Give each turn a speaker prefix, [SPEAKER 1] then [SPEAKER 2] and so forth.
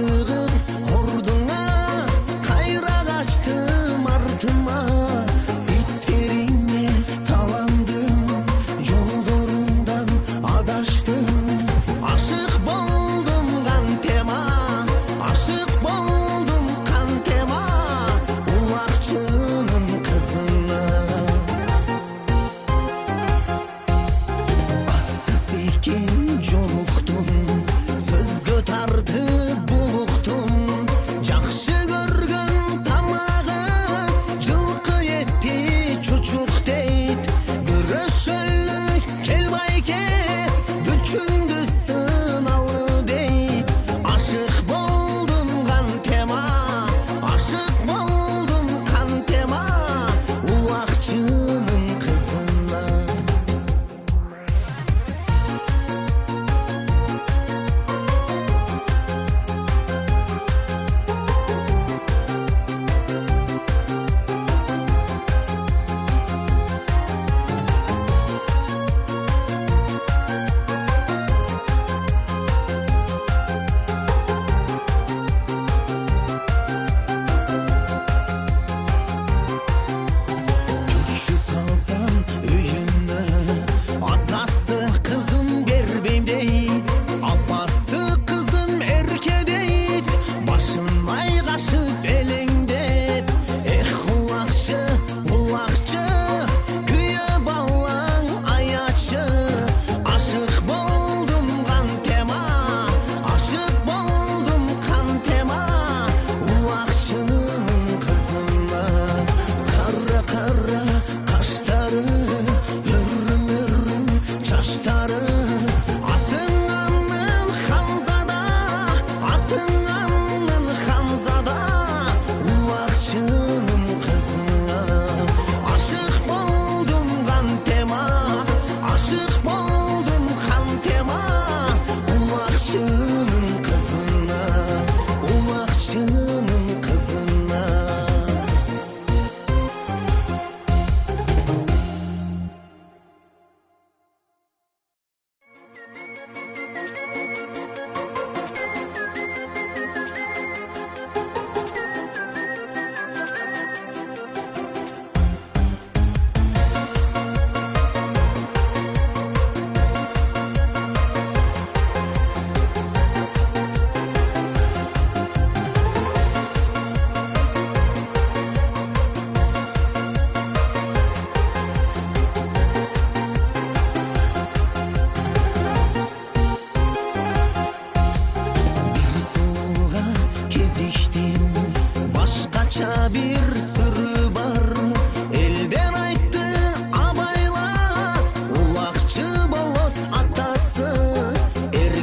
[SPEAKER 1] Ашығып ордуңа, кайра качтым артыма. Иттериңе таландым, жолдорумдан адаштым. Ашык болдум кантема, ашык болдум кантема, улакчынын кызына. Асты секин жолуктум, сөзгө тартып булуктум. Жакшы көргөн тамагы жылкы этти чучук дейт. Күрөшөлүк кел байке, күчүңдү сыналы дейт. Ашык болдум кантема, ашык болдум кантема, улакчынын кызына. Күчү салсам үйүмө, атасы кызын бербейм дейт. Апасы кызым эрке дейт, башын айгашып элеңдеп. Эх улакчы, улакчы, күйө балаң аячы. Ашык болдум кантема, ашык болдум кантема, улакчынын кызына. Кара кара каштары, өрүм өрүм чачтары. Атыңанын Ханзада, атыңанын Ханзада, улакчынын кызына. Ашык болдум кантема, ашык болдум кантема, улакчынын кызына, улакчынын кызына. Бир сууга кезиштим, башкача бир